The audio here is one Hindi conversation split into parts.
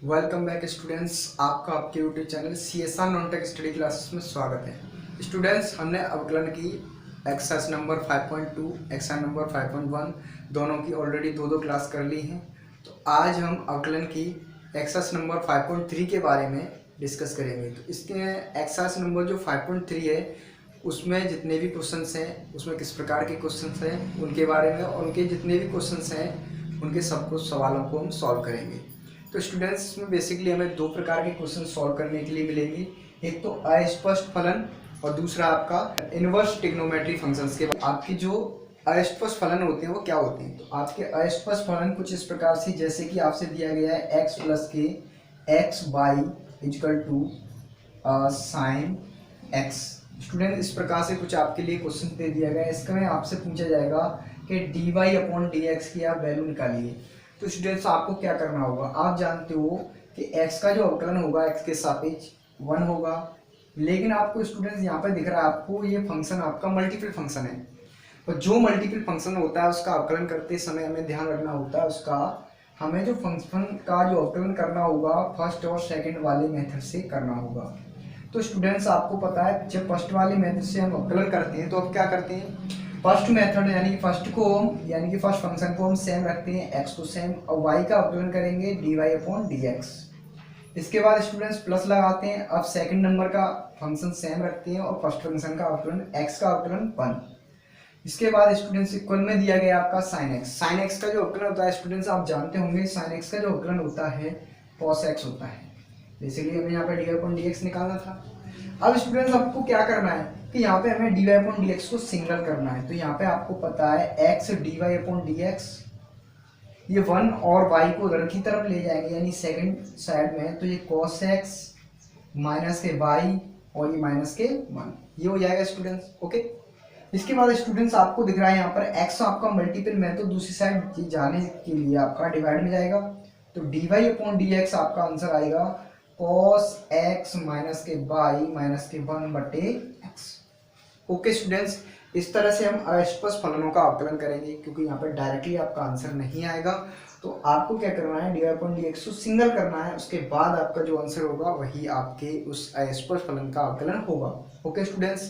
वेलकम बैक स्टूडेंट्स, आपका आपके YouTube channel CSR non tech study classes में स्वागत है। स्टूडेंट्स, हमने अवकलन की एक्सरसाइज नंबर 5.2 एक्सरसाइज नंबर 5.1 दोनों की ऑलरेडी दो क्लास कर ली हैं। तो आज हम अवकलन की एक्सरसाइज नंबर 5.3 के बारे में डिस्कस करेंगे। तो इसके एक्सरसाइज नंबर जो 5.3 है उसमें जितने भी क्वेश्चंस हैं, उसमें किस प्रकार के क्वेश्चंस हैं उनके बारे में, और उनके जितने भी क्वेश्चंस हैं उनके सब कुछ सवालों को हम सॉल्व करेंगे। तो स्टूडेंट्स, इसमें बेसिकली हमें दो प्रकार के क्वेश्चन सॉल्व करने के लिए मिलेंगे। एक तो अस्पष्ट फलन और दूसरा आपका इनवर्स ट्रिग्नोमेट्री फंक्शंस के। आपकी जो अस्पष्ट फलन होते हैं वो क्या होते हैं? तो आपके अस्पष्ट फलन कुछ इस प्रकार से, जैसे कि आपसे दिया गया है x प्लस के x y equal to sine x. Student, इस प्रकार से कुछ आपके लिए क्वेश्चन दे दिया गया है। इसका में आपसे पूछा जाएगा कि d y upon d x की आप वैल्यू निकालिए। तो स्टूडेंट्स, आपको क्या करना होगा? आप जानते हो कि x का जो अवकलन होगा x के सापेक्ष 1 होगा, लेकिन आपको स्टूडेंट्स यहाँ पर दिख रहा है आपको ये फंक्शन आपका मल्टीपल फंक्शन है। और जो मल्टीपल फंक्शन होता है उसका अवकलन करते समय हमें ध्यान रखना होता है उसका, हमें जो फंक्शन का जो अवकलन करना होगा फर्स्ट और सेकेंड वाले मेथड से करना होगा। तो स्टूडेंट्स, आपको पता है जब फर्स्ट वाले मेथड से हम अवकलन करते हैं तो अब क्या करते हैं, फर्स्ट मेथड यानी कि फर्स्ट फंक्शन को हम सेम रखते हैं, एक्स को सेम, और वाई का अवकलन करेंगे d y upon d x. इसके बाद स्टूडेंट्स प्लस लगाते हैं। अब सेकंड नंबर का फंक्शन सेम रखते हैं और फर्स्ट फंक्शन का अवकलन एक्स का अवकलन 1। इसके बाद स्टूडेंट्स इक्वल में दिया गया आपका साइन एक्स। साइन एक्स का जो अवकलन होता है स्टूडेंट्स आप जानते होंगे, साइन एक्स का जो अवकलन होता है कॉस एक्स होता है। बेसिकली हमें यहाँ पर d y upon d x निकालना था। अब स्टूडेंट्स आपको क्या करना है कि यहाँ पे हमें d y upon d x को सिंगल करना है। तो यहाँ पे आपको पता है x d y upon d x, ये 1 और y को उधर की तरफ ले जाएंगे यानी सेकंड साइड में, तो ये cos x माइनस के y और ये माइनस के 1, ये हो जाएगा स्टूडेंट्स। ओके, इसके बाद स्टूडेंट्स आपको दिख रहा है यहाँ पर x आपका मल्टीपल में, तो दूसरी साइड जाने के लिए आपका डिवाइड में जाएगा, तो d y upon d x आपका आंसर आएगा cos x माइनस के y माइनस के 1 बटे x। ओके स्टूडेंट्स, इस तरह से हम अस्पष्ट फलनों का अवकलन करेंगे, क्योंकि यहाँ पर डायरेक्टली आपका आंसर नहीं आएगा। तो आपको क्या करना है, d y upon d x को सिंगल करना है, उसके बाद आपका जो आंसर होगा वही आपके उस अस्पष्ट फलन का अवकलन होगा। ओके स्टूडेंट्स,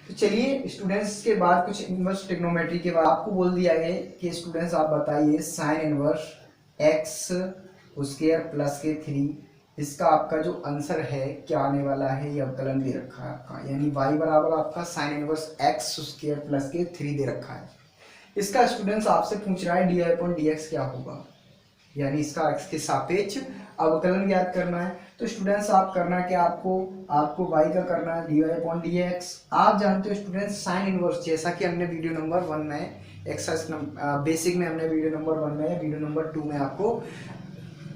तो चलिए स्टूडेंट्स, के बाद कुछ इनवर्स ट्रिग्नोमेट्री के बाद आपको बोल दिया गया कि स्टूडेंट्स आप बताइए sine inverse x square plus के 3, इसका आपका जो आंसर है क्या आने वाला है। ये अवकलन दे रखा है आपका, यानी y बराबर आपका sine inverse x square plus के 3 दे रखा है। इसका स्टूडेंट्स आपसे पूछ रहा है d y upon d x क्या होगा, यानी इसका x के सापेक्ष अवकलन ज्ञात करना है। तो स्टूडेंट्स आप करना क्या, आपको y का करना है d y upon d x. आप जानते हो स्टूडेंट्स साइन इनवर्स, जैसा कि हमने वीडियो नंबर 1 में एक्सरसाइज बेसिक में हमने वीडियो नंबर 1 में, वीडियो नंबर 2 में आपको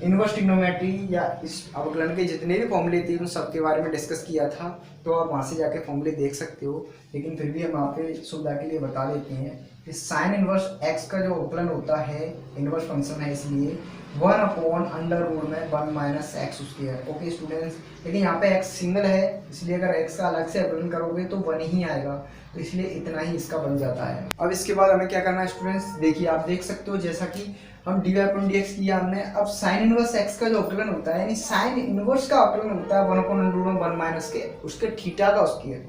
इनवर्स ट्रिग्नोमेट्री या इस अवकलन के जितने भी फॉर्मूले थे उन सब के बारे में डिस्कस किया था, तो आप वहाँ से जाके फॉर्मूले देख सकते हो। लेकिन फिर भी हम आप सुविधा के लिए बता देते हैं कि साइन इनवर्स एक्स का जो अवकलन होता है, इनवर्स फंक्शन है इसलिए 1 अपॉन अंडर रूट में 1 minus x square. Okay students, लेकिन यहाँ पे एक्स सिंगल है इसलिए अगर एक्स का अलग से अवकलन करोगे तो 1 ही आएगा, तो इसलिए इतना ही इसका बन जाता है। अब इसके बाद हमें क्या करना है स्टूडेंट्स, देखिए आप देख सकते हो जैसा कि हम d y upon d x किया हमने। अब साइन इनवर्स एक्स का जो अवकलन होता है, यानी साइन इनवर्स का अवकलन होता है 1 अपॉन अंडर रूट में 1 माइनस के उसके थीटा का स्क्वायर।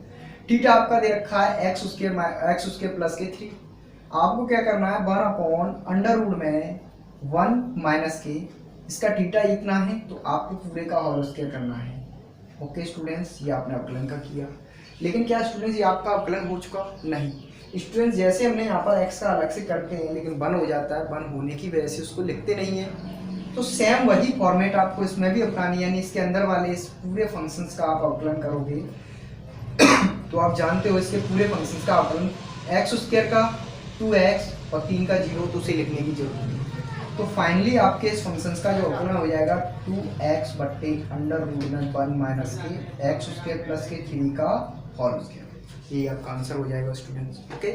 थीटा आपका दे रखा है एक्स स्क्वायर प्लस के 3। आपको क्या करना है 1 अपॉन अंडर रूट में 1 माइनस के, इसका थीटा इतना है तो आपको पूरे का होल स्क्वायर करना है। ओके स्टूडेंट्स, ये आपने अवकलन का किया। लेकिन क्या स्टूडेंट्स ये आपका अवकलन हो चुका? नहीं स्टूडेंट्स, जैसे हमने यहाँ पर x का अलग से करते हैं लेकिन 1 हो जाता है, 1 होने की वजह से उसको लिखते नहीं है, तो सेम वही फॉर्मेट आपको इसमें भी अपनानी है, यानी इसके अंदर वाले इस पूरे फंक्शंस का आप अवकलन करोगे तो आप जानते हो इसके पूरे फंक्शंस का अवकलन एक्स स्क्वायर का 2x और 3 का 0, तो उसे लिखने की जरूरत है। तो फाइनली आपके इस फंक्शंस का जो अवकलन हो जाएगा 2x बट्टे अंडर रूट में 1 माइनस के एक्स स्क्वायर प्लस के 3 का होल स्क्वायर। ये आपका आंसर हो जाएगा स्टूडेंट्स। ओके,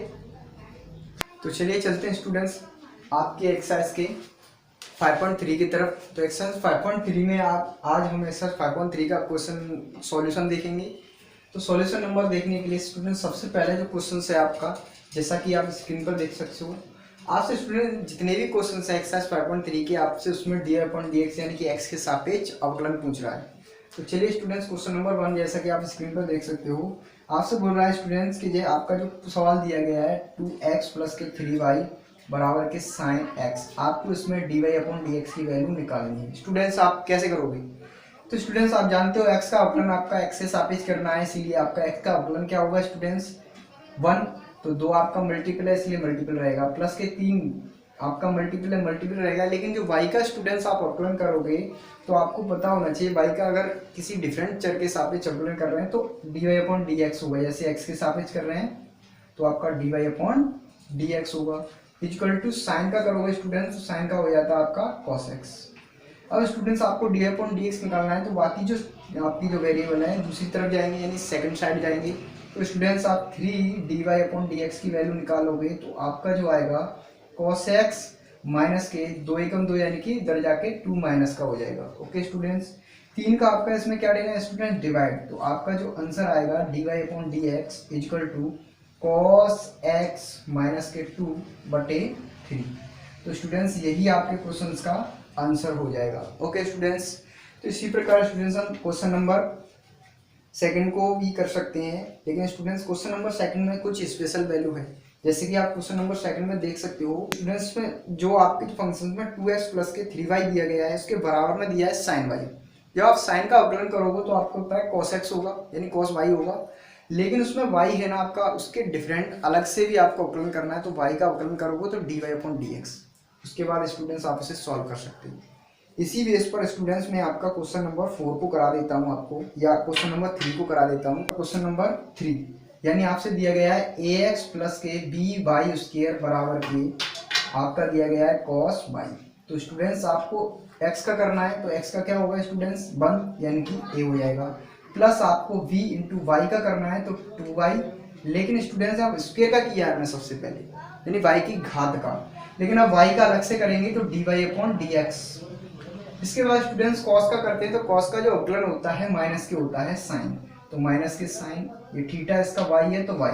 तो चलिए चलते हैं स्टूडेंट्स आपके एक्सरसाइज के 5.3 की तरफ। तो एक्सरसाइज 5.3 में आज हम एक्सरसाइज 5.3 का क्वेश्चन सॉल्यूशन देखेंगे। तो सॉल्यूशन नंबर देखने के लिए स्टूडेंट सबसे पहले जो क्वेश्चन है आपका, जैसा कि आप स्क्रीन पर देख सकते हो, आपसे स्टूडेंट जितने भी क्वेश्चन है एक्सरसाइज 5.3 के, आपसे उसमें डी अपॉन डी एक्स यानी कि एक्स के सापेक्ष अवकलन पूछ रहा है। तो चलिए स्टूडेंट्स, क्वेश्चन नंबर 1 जैसा कि आप स्क्रीन पर देख सकते हो, आपसे बोल रहा है स्टूडेंट्स कि जो आपका जो सवाल दिया गया है 2x प्लस के 3y बराबर के साइन एक्स, आपको इसमें d y upon d x की वैल्यू निकालनी है। स्टूडेंट्स आप कैसे करोगे? तो स्टूडेंट्स आप जानते हो एक्स का अवकलन आपका एक्स से सापेक्ष करना है, इसीलिए आपका एक्स का अवकलन क्या होगा स्टूडेंट्स 1, तो 2 आपका मल्टीपल है इसलिए मल्टीपल रहेगा, प्लस के 3 आपका मल्टीपल है मल्टीपल रहेगा। लेकिन जो y का स्टूडेंट्स आप अवकलन करोगे तो आपको पता होना चाहिए y का अगर किसी डिफरेंट चर के सापेक्ष अवकलन कर रहे हैं तो d y upon d x होगा। जैसे x के सापेक्ष कर रहे हैं तो आपका d y upon d x होगा, इक्वल टू साइन का करोगे स्टूडेंट्स तो साइन का हो जाता है आपका कॉस एक्स। अब स्टूडेंट्स आपको डी अपॉन डी एक्स निकालना है, तो बाकी जो आपकी जो वेरिएबल है दूसरी तरफ जाएंगे यानी सेकंड साइड जाएंगे। तो स्टूडेंट्स आप 3 d y upon d x की वैल्यू निकालोगे तो आपका जो आएगा कॉस एक्स माइनस के 2 एकम 2 यानी कि इधर जाके 2 माइनस का हो जाएगा। ओके स्टूडेंट्स, 3 का आपका इसमें क्या देना है स्टूडेंट डिवाइड, तो आपका जो आंसर आएगा d y upon d x equal to cos x minus के 2/3। तो स्टूडेंट्स यही आपके क्वेश्चन का आंसर हो जाएगा। ओके स्टूडेंट्स, तो इसी प्रकार स्टूडेंट्स हम क्वेश्चन नंबर सेकंड को भी कर सकते हैं, लेकिन स्टूडेंट्स क्वेश्चन नंबर सेकंड में कुछ स्पेशल वैल्यू है। जैसे कि आप क्वेश्चन नंबर सेकंड में देख सकते हो स्टूडेंट्स में जो आपके फंक्शन में 2x प्लस के 3y दिया गया है उसके बराबर में दिया है साइन y। जब आप साइन का अवकलन करोगे तो आपको पता है cos x होगा यानी cos y होगा, लेकिन उसमें y है ना आपका, उसके डिफरेंट अलग से भी आपको अवकलन करना है, तो y का अवकलन करोगे तो d y upon d x. उसके बाद स्टूडेंट्स आप इसे सॉल्व कर सकते हो। इसी बेस पर स्टूडेंट्स मैं आपका क्वेश्चन नंबर 4 को करा देता हूं आपको, या क्वेश्चन नंबर 3 को करा देता हूं। क्वेश्चन नंबर 3 यानी आपसे दिया गया है ax प्लस के बी वाई स्क्वायर बराबर के आपका दिया गया है cos y। तो स्टूडेंट्स आपको x का करना है, तो x का क्या होगा स्टूडेंट्स 1 यानी कि a हो जाएगा, प्लस आपको v इंटू वाई का करना है तो 2y, लेकिन स्टूडेंट्स आप स्क्वायर का किया है हमने सबसे पहले यानी y की घात का, लेकिन अब y का अलग से करेंगे तो d y upon d x. इसके बाद स्टूडेंट्स cos का करते हैं, तो cos का जो अवकलन होता है माइनस के होता है साइन, तो माइनस के साइन, ये थीटा इसका y है तो y।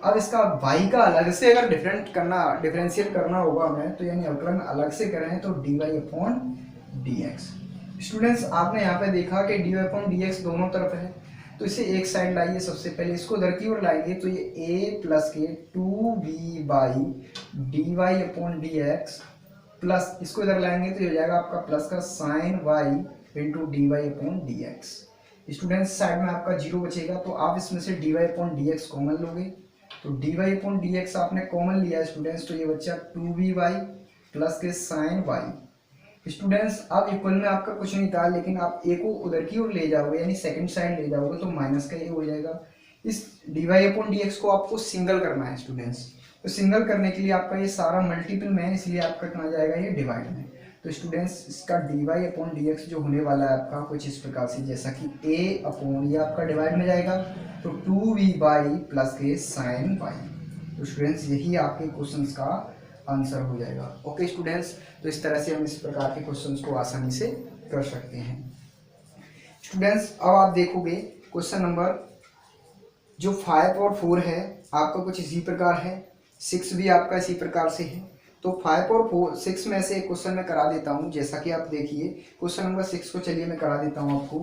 अब इसका y का अलग से अगर डिफरेंशिएट करना होगा हमें, तो यानी अवकलन अलग से करें तो d y upon d x. Students आपने यहाँ पे देखा कि d y upon d x दोनों तरफ है, तो इसे एक साइड लाइए, सबसे पहले इसको इधर की ओर लाएंगे तो ये a प्लस के 2b y d y upon d x, plus इसको इधर लाएंगे तो ये हो जाएगा आपका प्लस का sine y into d y upon d x. Students side में आपका 0 बचेगा, तो आप इसमें से d y upon d x common लोगे, तो d y upon d x आपने कॉमन लिया स्टूडेंट्स, तो ये बच्चा 2b प्लस के साइन y। स्टूडेंट्स अब इक्वल में आपका कुछ नहीं था, लेकिन आप a को उधर की ओर ले जाओगे यानी सेकंड साइड ले जाओगे तो माइनस का a हो जाएगा। इस d y upon d x को आपको सिंगल करना है स्टूडेंट्स, तो सिंगल करने के लिए आपका ये सारा मल्टीपल में है, इसलिए आपका कितना जाएगा ये डिवाइड में। तो स्टूडेंट्स इसका d y upon d x जो होने वाला है आपका कुछ इस प्रकार से, जैसा कि a अपॉन ये आपका डिवाइड में जाएगा तो 2v बाई प्लस के साइन y। तो स्टूडेंट्स यही आपके क्वेश्चंस का आंसर हो जाएगा। ओके स्टूडेंट्स, तो इस तरह से हम इस प्रकार के क्वेश्चंस को आसानी से कर सकते हैं। स्टूडेंट्स अब आप देखोगे क्वेश्चन नंबर जो 5 और 4 है आपका कुछ इसी प्रकार है, 6 भी आपका इसी प्रकार से है। तो 5 और 6 में से एक क्वेश्चन मैं करा देता हूं, जैसा कि आप देखिए क्वेश्चन नंबर 6 को चलिए मैं करा देता हूं आपको।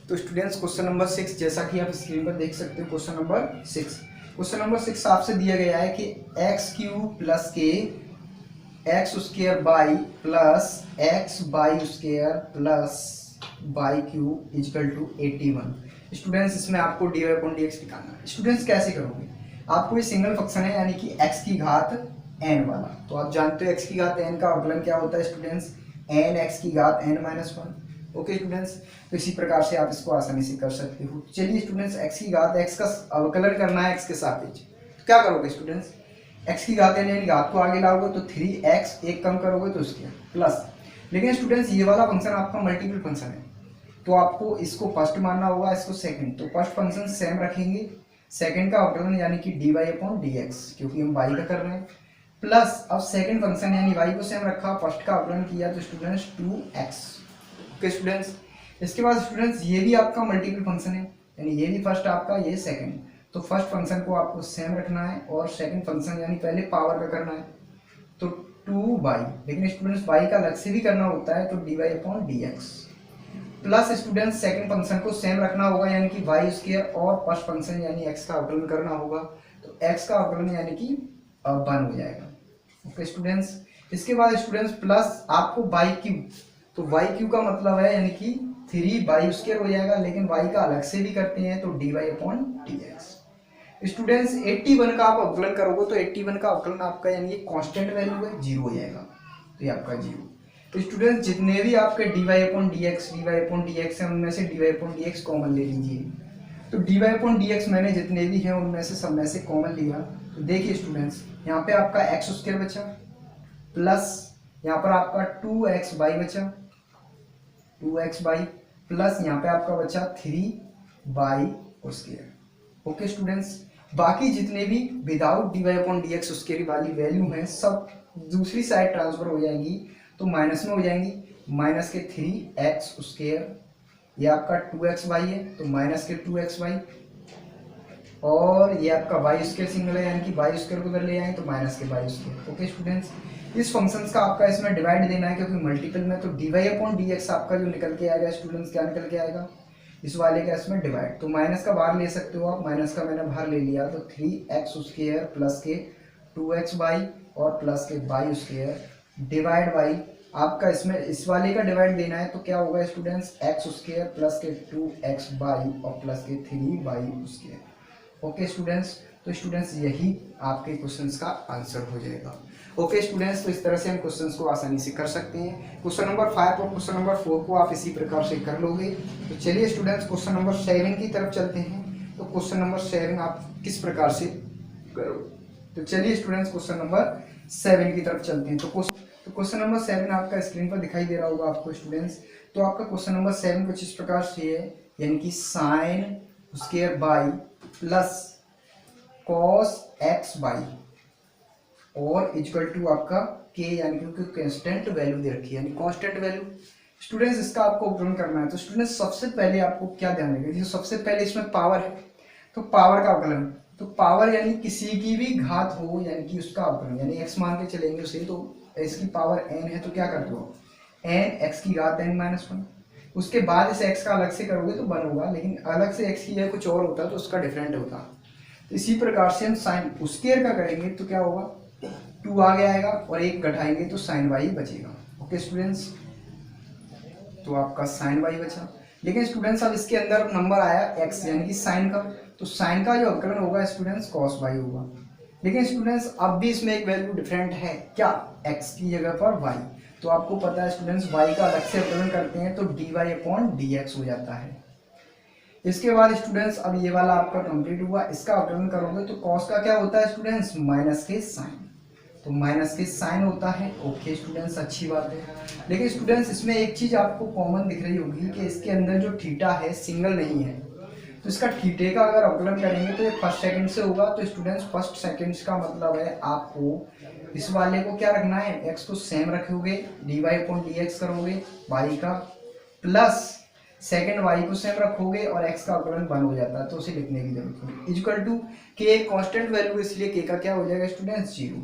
तो स्टूडेंट्स क्वेश्चन नंबर 6 जैसा कि आप स्क्रीन पर देख सकते हो, क्वेश्चन नंबर 6 आपसे दिया गया है कि एक्स क्यूब प्लस के x square y plus x y square plus y cube equal to 81। Students इसमें आपको d y upon d x निकालना है। स्टूडेंट्स कैसे करोगे? आपको ये सिंगल फंक्शन है यानी कि x की घात n वाला, तो आप जानते हो x की घात n का अवकलन क्या होता है स्टूडेंट्स, n x की घात n माइनस 1। ओके स्टूडेंट्स, तो इसी प्रकार से आप इसको आसानी से कर सकते हो। चलिए स्टूडेंट्स x की घात x का अवकलन करना है x के सापेक्ष, तो क्या करोगे स्टूडेंट्स, x की घात n यानी घात को आगे लाओगे तो 3x, एक कम करोगे तो उसके प्लस। लेकिन स्टूडेंट्स ये वाला फंक्शन आपका मल्टीपल फंक्शन है, तो आपको इसको फर्स्ट मानना होगा, इसको सेकंड, तो फर्स्ट फंक्शन सेम रखेंगे, सेकंड का अवकलन यानी कि d y upon d x, क्योंकि हम वाई का कर रहे हैं, प्लस अब सेकंड फंक्शन यानी वाई को सेम रखा, फर्स्ट का अवकलन किया तो स्टूडेंट्स 2x। ओके स्टूडेंट्स, इसके बाद स्टूडेंट्स ये भी आपका मल्टीपल फंक्शन है, यानी ये भी फर्स्ट आपका, ये सेकंड, तो फर्स्ट फंक्शन को आपको सेम रखना है और सेकंड फंक्शन यानी पहले पावर का करना है तो 2y, लेकिन स्टूडेंट्स y का अलग से भी करना होता है तो dy/dx plus students second function को सेम रखना होगा यानी कि y स्क्वायर और फर्स्ट फंक्शन यानी x का अवकलन करना होगा तो x का अवकलन यानी कि 1 हो जाएगा। ओके स्टूडेंट्स, इसके बाद स्टूडेंट्स प्लस आपको y क्यूब, तो y क्यूब का मतलब है यानी कि 3y स्क्वायर हो जाएगा, लेकिन y का अलग से भी करते हैं तो dy/dx। स्टूडेंट्स 81 का आप अवकलन करोगे तो 81 का अवकलन आपका यानी कि कांस्टेंट वैल्यू है 0 हो जाएगा, तो ये आपका 0। तो स्टूडेंट्स जितने भी आपके dy/dx है उनमें से dy/dx कॉमन ले लीजिए। तो dy/dx मैंने जितने भी हैं उनमें से सब में से कॉमन लिया तो देखिए स्टूडेंट्स यहाँ पे आपका x स्क्वायर बचा प्लस यहाँ पर आपका 2xy बचा 2xy प्लस यहाँ पे आपका बचा 3y स्क्वायर। ओके स्टूडेंट्स, बाकी जितने भी विदाउट dy/dx स्क्वायर वाली वैल्यू हैं सब दूसरी साइड ट्रांसफर हो जाएंगी तो माइनस में हो जाएंगी, माइनस के 3x स्क्वायर, ये आपका 2xy है तो माइनस के 2xy, और ये आपका y स्क्वायर सिंगल है यानी कि y स्क्वायर को उधर ले आए तो माइनस के y स्क्वायर। ओके स्टूडेंट्स, इस फंक्शंस का आपका इसमें डिवाइड देना है क्योंकि मल्टीपल में, तो dy/dx आपका जो निकल के आएगा स्टूडेंट्स क्या निकल के आएगा इस वाले का इसमें डिवाइड, तो माइनस का बाहर ले सकते हो आप, माइनस का मैंने बाहर ले लिया तो 3x स्क्वायर प्लस के 2xy और प्लस के y स्क्वायर डिवाइड बाई आपका इसमें इस वाले का डिवाइड देना है तो क्या होगा स्टूडेंट्स x स्क्वायर प्लस के 2xy और प्लस के 3y स्क्वायर। ओके स्टूडेंट्स, तो स्टूडेंट्स यही आपके क्वेश्चंस का आंसर हो जाएगा। ओके स्टूडेंट्स, तो इस तरह से हम क्वेश्चंस को आसानी से कर सकते हैं। क्वेश्चन नंबर 5 और क्वेश्चन नंबर 4 को आप इसी प्रकार से कर लोगे। तो चलिए स्टूडेंट्स क्वेश्चन नंबर 7 की तरफ चलते हैं। तो क्वेश्चन नंबर 7 आप किस प्रकार से करोगे, तो चलिए स्टूडेंट्स क्वेश्चन नंबर 7 की तरफ चलते हैं। तो क्वेश्चन नंबर 7 आपका स्क्रीन पर दिखाई दे रहा होगा आपको स्टूडेंट्स। तो आपका क्वेश्चन नंबर 7 कुछ इस प्रकार से है यानी कि sine square y plus cos x by और इक्वल टू आपका के यानी कि कांस्टेंट वैल्यू दे रखी है यानी कांस्टेंट वैल्यू। स्टूडेंट्स इसका आपको अवकलन करना है तो स्टूडेंट्स सबसे पहले आपको क्या ध्यान रखिए, सबसे पहले इसमें पावर है तो पावर का अवकलन, तो पावर यानी किसी की भी घात हो यानी कि उसका अवकलन, यानी x मान के चलेंगे उसे, तो इसकी पावर n है तो क्या करते हो n x की घात n-1, उसके बाद इस x का अलग से करोगे तो 1 होगा, लेकिन अलग से x की जगह कुछ और होता तो उसका डिफरेंट होता। तो इसी प्रकार से हम साइन स्क्वायर का करेंगे तो क्या होगा 2 आगे आएगा और एक घटाएंगे तो साइन y बचेगा। ओके स्टूडेंट्स, तो आपका साइन y बचा, लेकिन स्टूडेंट्स अब इसके अंदर नंबर आया x यानी कि साइन का, तो साइन का जो अवकलन होगा स्टूडेंट्स cos y होगा, लेकिन स्टूडेंट्स अब भी इसमें एक वैल्यू डिफरेंट है क्या x की जगह पर y, तो आपको पता है स्टूडेंट्स y का अलग से अवकलन करते हैं तो dy/dx हो जाता है। इसके बाद स्टूडेंट्स अब ये वाला आपका कंप्लीट हुआ, इसका अवकलन करोगे तो cos का क्या होता है स्टूडेंट्स माइनस के साइन, तो माइनस के साइन होता है। ओके स्टूडेंट्स, अच्छी बात है, लेकिन स्टूडेंट्स इसमें एक चीज आपको कॉमन दिख रही होगी कि इसके अंदर जो थीटा है सिंगल नहीं है, तो इसका थीटे का अगर अवकलन करेंगे तो ये फर्स्ट सेकंड से होगा, तो स्टूडेंट्स फर्स्ट सेकंड का मतलब है आपको इस वाले को क्या रखना है x को सेम रखोगे dy/dx करोगे y का, प्लस सेकंड y को सेम रखोगे और x का अवकलन 1 हो जाता है तो उसे लिखने की जरूरत नहीं, equal to k constant value इसलिए k का क्या हो जाएगा स्टूडेंट्स 0।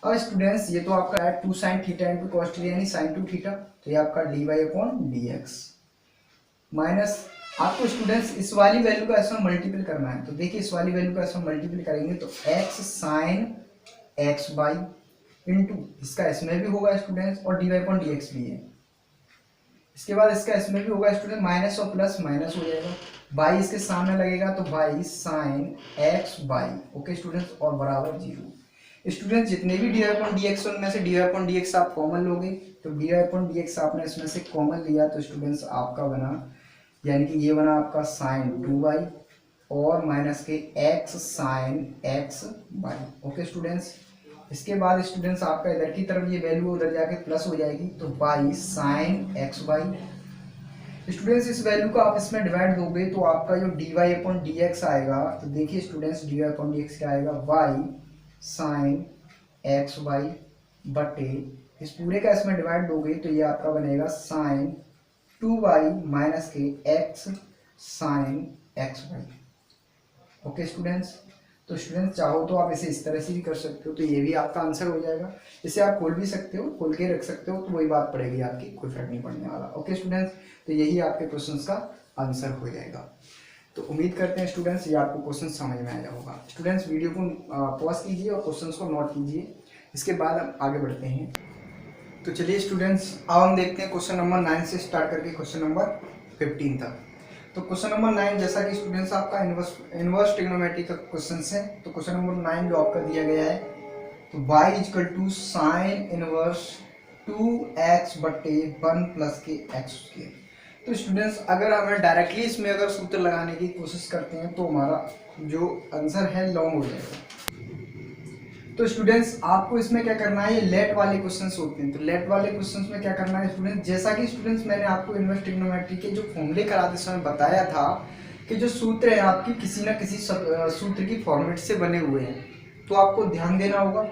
अब स्टूडेंट्स ये तो आपका है 2 sin theta into cos theta यानी sin 2 थीटा, तो ये आपका dy/dx माइनस आपको स्टूडेंट्स इस वाली वैल्यू का इसमें मल्टीपल करना है, तो देखिए इस वाली वैल्यू का इसमें मल्टीपल करेंगे तो x sin x by into इसका इसमें भी होगा स्टूडेंट्स और dy/dx भी है, इसके बाद इसका इसमें भी होगा स्टूडेंट माइनस और प्लस माइनस हो जाएगा, बाई इसके सामने लगेगा तो by sin x y. Okay students, और बराबर 0। स्टूडेंट्स जितने भी dy/dx उनमें से dy/dx आप कॉमन लोगे, तो dy/dx आपने इसमें से कॉमन लिया तो स्टूडेंट्स आपका बना यानी कि ये बना आपका साइन 2y और माइनस के x sine x y. Okay students, इसके बाद स्टूडेंट्स आपका इधर की तरफ ये वैल्यू उधर जाके प्लस हो जाएगी तो y sine x y. Students इस वैल्यू को आप इसमें डिवाइड दोगे तो आपका जो dy/dx आएगा, तो देखिए स्टूडेंट्स dy/dx क्या आएगा y साइन x बाई बटे इस पूरे का इसमें डिवाइड दोगे तो ये आपका बनेगा साइन 2y माइनस के x sine x y. Okay students, तो स्टूडेंट्स चाहो तो आप इसे इस तरह से भी कर सकते हो, तो ये भी आपका आंसर हो जाएगा। इसे आप खोल भी सकते हो, खोल के रख सकते हो, तो वही बात पड़ेगी आपकी, कोई फर्क नहीं पड़ने वाला। ओके स्टूडेंट्स, तो यही आपके क्वेश्चंस का आंसर हो जाएगा। तो उम्मीद करते हैं स्टूडेंट्स ये आपको क्वेश्चन समझ में आया होगा। स्टूडेंट्स वीडियो को पॉज कीजिए और क्वेश्चंस को नोट कीजिए, इसके बाद हम आगे बढ़ते हैं। तो चलिए स्टूडेंट्स, अब हम देखते हैं क्वेश्चन नंबर 9 से स्टार्ट करके क्वेश्चन नंबर 15 तक। तो क्वेश्चन नंबर 9 जैसा कि स्टूडेंट्स आपका इनवर्स ट्रिग्नोमेट्री का क्वेश्चन है। तो क्वेश्चन नंबर 9 जो आपका दिया गया है, तो y equal to sine inverse 2x बटे 1 प्लस के एक्स स्क्वायर। तो स्टूडेंट्स अगर हमें डायरेक्टली इसमें अगर सूत्र लगाने की कोशिश करते हैं तो हमारा जो आंसर है लॉन्ग हो जाएगा। तो स्टूडेंट्स आपको इसमें क्या करना है, ये लेट वाले क्वेश्चंस होते हैं। तो लेट वाले क्वेश्चंस में क्या करना है स्टूडेंट्स, जैसा कि स्टूडेंट्स मैंने आपको इनवर्स ट्रिग्नोमेट्री के जो फॉर्मूले कराते समय बताया था कि जो सूत्र है आपकी किसी ना किसी सूत्र की फॉर्मेट से बने हुए हैं, तो आपको ध्यान देना होगा।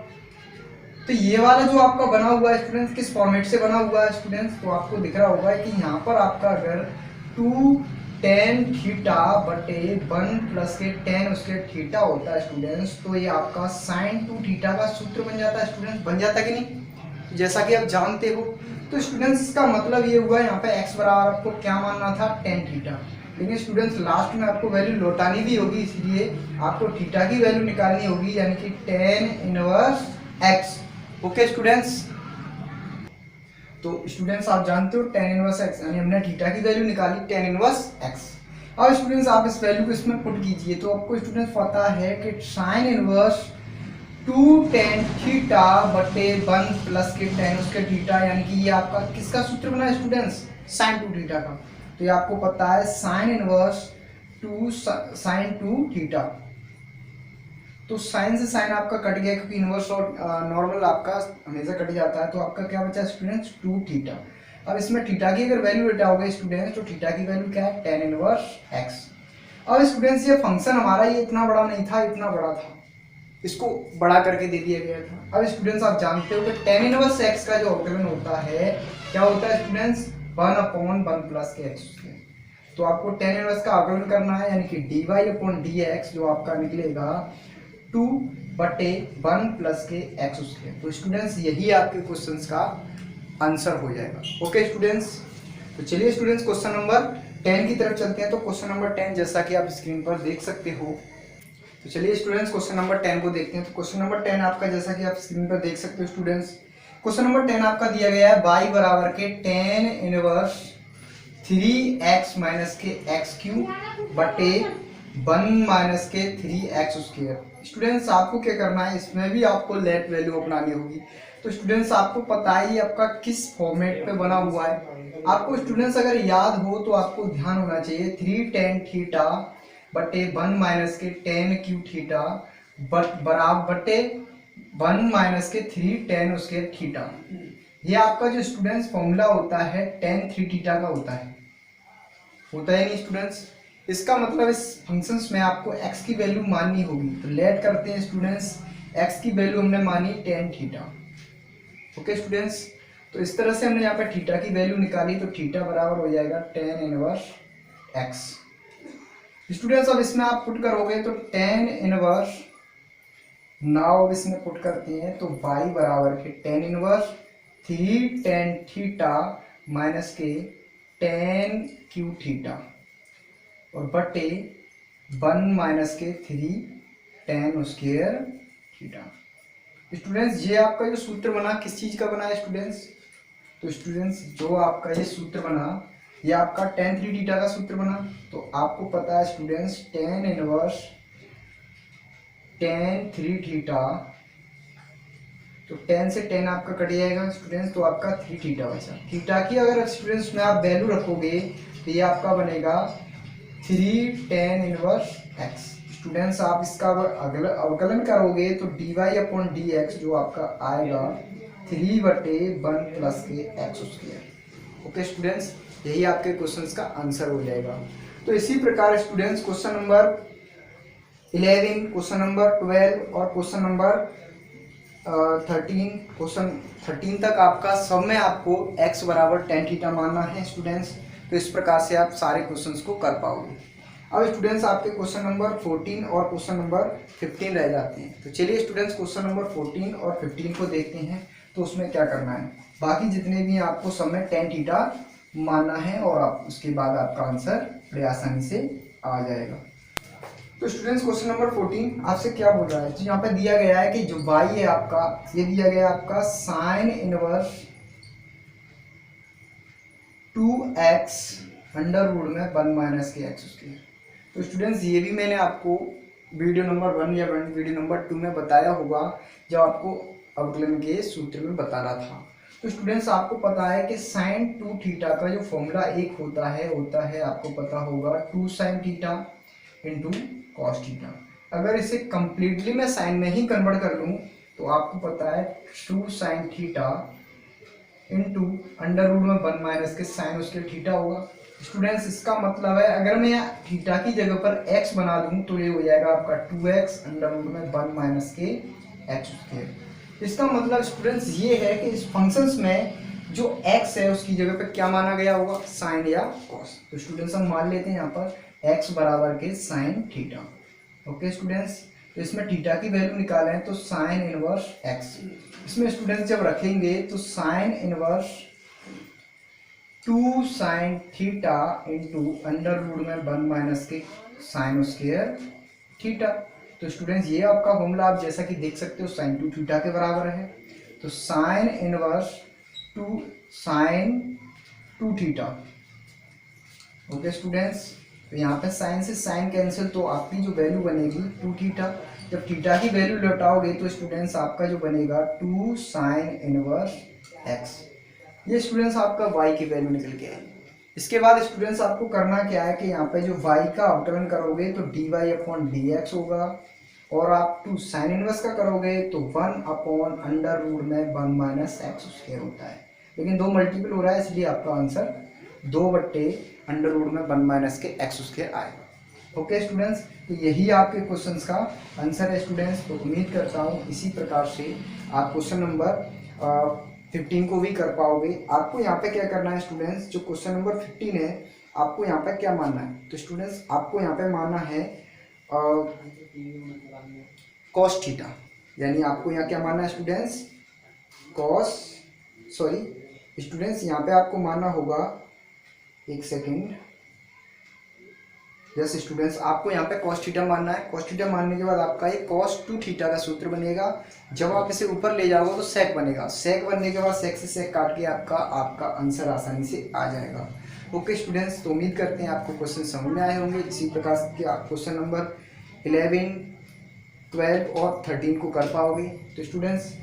तो ये वाला जो आपका बना हुआ है स्टूडेंट्स, किस फॉर्मेट से बना हुआ है स्टूडेंट्स, तो आपको दिख रहा होगा कि यहाँ पर आपका अगर 2 tan थीटा बटे 1 प्लस के tan उसके थीटा होता है स्टूडेंट्स, तो ये आपका sin 2 थीटा का सूत्र बन जाता है स्टूडेंट्स, बन जाता कि नहीं, जैसा कि आप जानते हो। तो स्टूडेंट्स इसका मतलब ये हुआ यहाँ पे x बराबर आपको क्या मानना था, tan थीटा। लेकिन स्टूडेंट्स लास्ट में आपको वैल्यू लौटानी भी होगी, इसलिए आपको थीटा की वैल्यू निकालनी होगी, यानी कि tan inverse x। Okay students, तो स्टूडेंट्स आप जानते हो tan इनवर्स x, यानी हमने थीटा की वैल्यू निकाली tan इनवर्स x। अब स्टूडेंट्स आप इस वैल्यू को इसमें पुट कीजिए, तो आपको स्टूडेंट्स पता है कि sin इनवर्स 2 tan थीटा बटे 1 प्लस के tan उसके थीटा, यानी कि ये आपका किसका सूत्र बना है स्टूडेंट्स, sin 2 थीटा का। तो ये आपको पता है sin इनवर्स 2 sin 2 थीटा। तो साइन से साइन आपका कट गया, क्योंकि इनवर्स और नॉर्मल आपका हमेशा कट जाता है, तो आपका क्या बचा स्टूडेंट्स 2 थीटा। अब इसमें थीटा की अगर वैल्यू हटाओगे स्टूडेंट्स, तो थीटा की वैल्यू क्या है, tan इनवर्स x। अब स्टूडेंट्स ये फंक्शन हमारा ये इतना बड़ा नहीं था, इतना बड़ा था, इसको बड़ा करके दे दिया गया था। अब स्टूडेंट्स आप जानते हो कि tan इनवर्स x का जो अवकलन होता है क्या होता है स्टूडेंट्स, 1/1 प्लस के x। तो आपको tan इनवर्स का अवकलन करना है, यानी कि dy/dx जो आपका निकलेगा 2 बटे 1 प्लस के एक्स स्क्वायर। तो स्टूडेंट्स यही आपके क्वेश्चंस का आंसर हो जाएगा। ओके स्टूडेंट्स, तो चलिए स्टूडेंट्स क्वेश्चन नंबर 10 की तरफ चलते हैं। तो क्वेश्चन नंबर 10 जैसा कि आप स्क्रीन पर देख सकते हो, तो चलिए स्टूडेंट्स क्वेश्चन नंबर 10 को देखते हैं। तो क्वेश्चन नंबर 10 आपका जैसा कि आप स्क्रीन पर देख सकते हो स्टूडेंट्स, क्वेश्चन नंबर 10 आपका दिया गया है y बराबर के tan इनवर्स 3x माइनस के एक्स क्यूब बटे 1 माइनस के 3x स्क्वायर। स्टूडेंट्स आपको क्या करना है, इसमें भी आपको लेट वैल्यू अपनानी होगी। तो स्टूडेंट्स आपको पता ही आपका किस फॉर्मेट पे बना हुआ है। आपको स्टूडेंट्स अगर याद हो तो आपको ध्यान होना चाहिए 3 tan थीटा बटे 1 माइनस के tan क्यूब थीटा बराबर बटे 1 माइनस के 3 tan उसके थीटा। ये आपका जो स्टूडेंट्स फॉर्मूला होता है tan 3 थीटा का होता है नहीं स्टूडेंट्स। इसका मतलब इस फंक्शंस में आपको x की वैल्यू माननी होगी। तो लेट करते हैं स्टूडेंट्स, x की वैल्यू हमने मानी tan थीटा। ओके स्टूडेंट्स, तो इस तरह से हमने यहाँ पे थीटा की वैल्यू निकाली, तो थीटा बराबर हो जाएगा tan इनवर्स x। स्टूडेंट्स अब इसमें आप पुट करोगे तो tan इनवर्स, नाउ इसमें पुट करते हैं तो y बराबर के tan inverse 3 tan theta minus के tan क्यू थीटा और बटे 1 माइनस के 3 tan स्क्वायर थीटा। स्टूडेंट्स ये आपका जो सूत्र बना किस चीज का बना है स्टूडेंट्स, तो स्टूडेंट्स जो आपका ये सूत्र बना ये आपका tan 3 थीटा का सूत्र बना। तो आपको पता है students tan inverse tan 3 theta, तो tan से tan आपका कट जाएगा स्टूडेंट्स, तो आपका 3 थीटा बचा। थीटा की अगर स्टूडेंट्स में आप वैल्यू रखोगे तो ये आपका बनेगा 3 tan इनवर्स x। स्टूडेंट्स आप इसका अवकलन करोगे तो dy/dx जो आपका आएगा 3 बटे 1 प्लस के एक्स स्क्वायर। ओके स्टूडेंट्स, यही आपके क्वेश्चंस का आंसर हो जाएगा। तो इसी प्रकार students question number 11, question number 12 और क्वेश्चन नंबर 13, क्वेश्चन 13 तक आपका सब में आपको x बराबर tan थीटा मानना है स्टूडेंट्स। तो इस प्रकार से आप सारे क्वेश्चंस को कर पाओगे। अब स्टूडेंट्स आपके क्वेश्चन नंबर 14 और क्वेश्चन नंबर 15 रह जाते हैं। तो चलिए स्टूडेंट्स क्वेश्चन नंबर 14 और 15 को देखते हैं। तो उसमें क्या करना है, बाकी जितने भी आपको सब में tan थीटा मानना है और आप उसके बाद आपका आंसर बड़े आसानी से आ जाएगा। तो स्टूडेंट्स क्वेश्चन नंबर 14 आपसे क्या बोल रहा है, तो यहाँ पे दिया गया है कि जो y है आपका, ये दिया गया है आपका sign inverse 2x under root में 1 माइनस के एक्स स्क्वायर। तो स्टूडेंट्स ये भी मैंने आपको वीडियो नंबर 1 या वीडियो नंबर 2 में बताया होगा, जब आपको अवकलन के सूत्र में बता रहा था। तो स्टूडेंट्स आपको पता है कि साइन 2 थीटा का जो फॉर्मूला एक होता है आपको पता होगा 2 sine theta into cos theta. अगर इसे कंप्लीटली मैं साइन में ही कन्वर्ट कर लूँ तो आपको पता है 2 sine theta into under root में 1 माइनस के साइन उसके थीटा होगा। स्टूडेंट्स इसका मतलब है अगर मैं थीटा की जगह पर x बना दूं तो ये हो जाएगा आपका 2x अंडर रूट में 1 माइनस के एक्स स्क्वायर। इसका मतलब स्टूडेंट्स ये है कि इस फंक्शंस में जो x है उसकी जगह पर क्या माना गया होगा, साइन या कॉस। तो स्टूडेंट्स हम मान लेते हैं यहाँ पर x बराबर के साइन थीटा। ओके स्टूडेंट्स, तो इसमें थीटा की वैल्यू निकालें तो साइन इनवर्स x। इसमें स्टूडेंट्स जब रखेंगे तो sine inverse 2 sine theta into under root में 1 माइनस के साइन स्क्वायर थीटा। तो स्टूडेंट्स ये आपका फॉर्मूला आप जैसा कि देख सकते हो साइन 2 थीटा के बराबर है। तो sine inverse 2 sine 2 theta. Okay students, तो यहाँ पे साइन से साइन कैंसिल, तो आपकी जो वैल्यू बनेगी 2 थीटा। जब थीटा की वैल्यू लौटाओगे तो स्टूडेंट्स आपका जो बनेगा 2 साइन इनवर्स x। ये स्टूडेंट्स आपका y की वैल्यू निकल के आएगी। इसके बाद स्टूडेंट्स आपको करना क्या है कि यहाँ पे जो y का अवकलन करोगे तो dy अपॉन dx होगा, और आप 2 साइन इनवर्स का करोगे तो 1 अपॉन अंडर रूट में 1 माइनस एक्स स्क्वायर होता है, लेकिन 2 मल्टीपल हो रहा है इसलिए आपका आंसर 2 बट्टे अंडर रूट में 1 माइनस के एक्स स्क्वायर आएगा। ओके स्टूडेंट्स, तो यही आपके क्वेश्चंस का आंसर है स्टूडेंट्स। तो उम्मीद करता हूँ इसी प्रकार से आप क्वेश्चन नंबर 15 को भी कर पाओगे। आपको यहाँ पे क्या करना है स्टूडेंट्स, जो क्वेश्चन नंबर 15 है आपको यहाँ पे क्या मानना है, तो स्टूडेंट्स आपको यहाँ पे मानना है कॉस थीटा, यानी आपको यहाँ क्या मानना है स्टूडेंट्स, स्टूडेंट्स यहाँ पे आपको मानना होगा, एक सेकेंड, जैसे स्टूडेंट्स आपको यहाँ पे cos थीटा मानना है। cos थीटा मानने के बाद आपका ये cos 2 थीटा का सूत्र बनेगा। जब आप इसे ऊपर ले जाओगे तो sec बनेगा। sec बनने के बाद sec से sec काट के आपका आंसर आसानी से आ जाएगा। ओके स्टूडेंट्स, तो उम्मीद करते हैं आपको क्वेश्चन समझ में आए होंगे। इसी प्रकार के आप क्वेश्चन नंबर 11, 12 और 13 को कर पाओगे। तो स्टूडेंट्स